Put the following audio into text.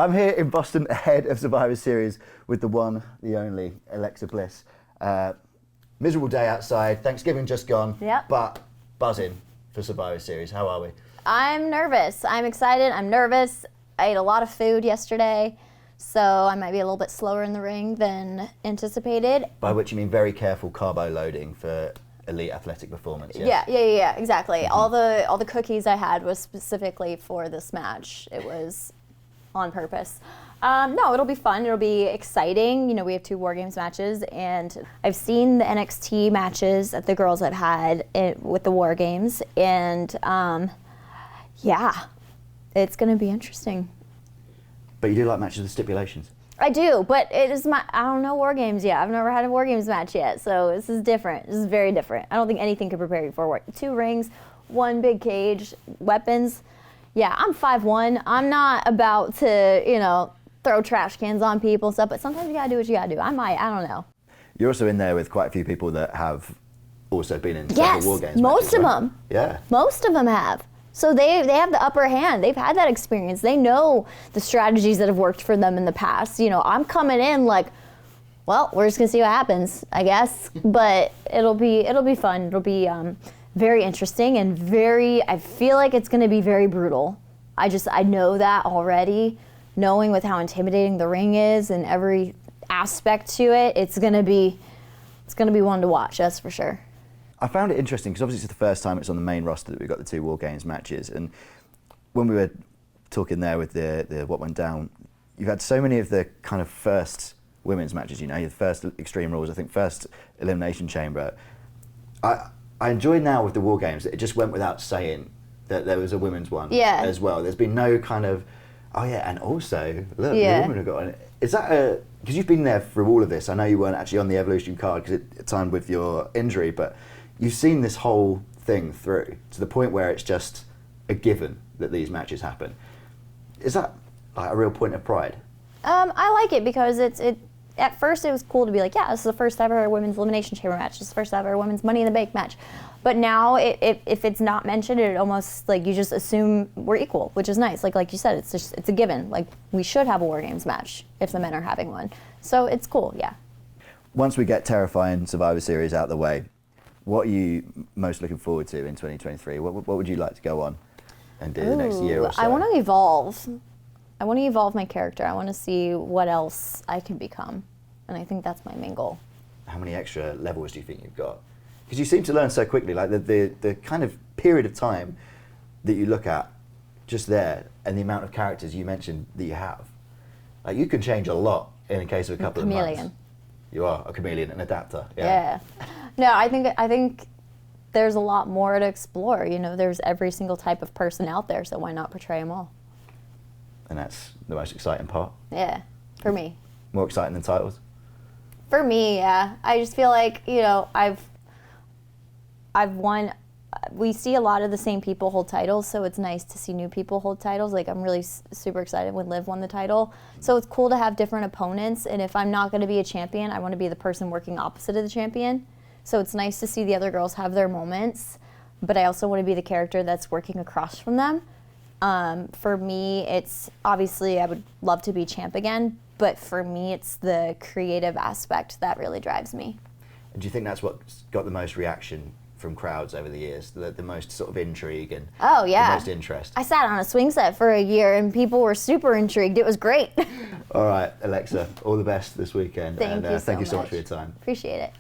I'm here in Boston ahead of Survivor Series with the one, the only, Alexa Bliss. Miserable day outside, Thanksgiving just gone, Yep. but buzzing for Survivor Series. How are we? I'm nervous. I'm excited. I'm nervous. I ate a lot of food yesterday, so I might be a little bit slower in the ring than anticipated. By which you mean very careful carbo loading for elite athletic performance, yes? Yeah, exactly. All the cookies I had was specifically for this match. It was on purpose. No, it'll be fun. It'll be exciting. You know, we have 2 WarGames matches, and I've seen the NXT matches that the girls have had with the WarGames, and yeah, it's going to be interesting. But you do like matches with stipulations? I do, but I don't know WarGames yet. I've never had a WarGames match yet, so this is different. This is very different. I don't think anything could prepare you for 2 rings, 1 big cage, weapons. Yeah, I'm 5'1". I'm not about to, you know, throw trash cans on people and stuff, but sometimes you gotta do what you gotta do. I don't know. You're also in there with quite a few people that have also been in several WarGames matches, most of right? them. Yeah. Most of them have. So they have the upper hand. They've had that experience. They know the strategies that have worked for them in the past. You know, I'm coming in like, well, we're just gonna see what happens, I guess. But it'll be fun. It'll be very interesting and I feel like it's gonna be very brutal. I know that already. Knowing with how intimidating the ring is and every aspect to it, it's gonna be one to watch, that's for sure. I found it interesting because obviously it's the first time it's on the main roster that we've got the 2 WarGames matches, and when we were talking there with the what went down, you've had so many of the kind of first women's matches, you know, your first Extreme Rules, I think first Elimination Chamber. I enjoy now with the WarGames that it just went without saying that there was a women's one as well. There's been no kind of, oh yeah, and also, look, the women have got on it. Is that because you've been there through all of this, I know you weren't actually on the Evolution card because it timed with your injury, but you've seen this whole thing through to the point where it's just a given that these matches happen. Is that like a real point of pride? I like it because at first it was cool to be like, yeah, this is the first ever women's Elimination Chamber match. This is the first ever women's Money in the Bank match. But now, if it's not mentioned, it almost like you just assume we're equal, which is nice. Like you said, it's a given. Like we should have a WarGames match if the men are having one. So it's cool, yeah. Once we get terrifying Survivor Series out the way, what are you most looking forward to in 2023? What would you like to go on and do the next year or so? I want to evolve. I want to evolve my character. I want to see what else I can become, and I think that's my main goal. How many extra levels do you think you've got? Because you seem to learn so quickly, like the kind of period of time that you look at just there and the amount of characters you mentioned that you have. Like you can change a lot in a case of a couple of months. Chameleon. You are a chameleon, an adapter. Yeah. No, I think there's a lot more to explore. You know, there's every single type of person out there, so why not portray them all? And that's the most exciting part. Yeah, for me. More exciting than titles? For me, yeah. I just feel like, you know, I've won. We see a lot of the same people hold titles, so it's nice to see new people hold titles. Like, I'm really super excited when Liv won the title. So it's cool to have different opponents, and if I'm not going to be a champion, I want to be the person working opposite of the champion. So it's nice to see the other girls have their moments, but I also want to be the character that's working across from them. For me, it's obviously I would love to be champ again, but for me, it's the creative aspect that really drives me. And do you think that's what's got the most reaction from crowds over the years, the most sort of intrigue and the most interest? I sat on a swing set for a year and people were super intrigued. It was great. All right, Alexa, all the best this weekend. Thank you so so much for your time. Appreciate it.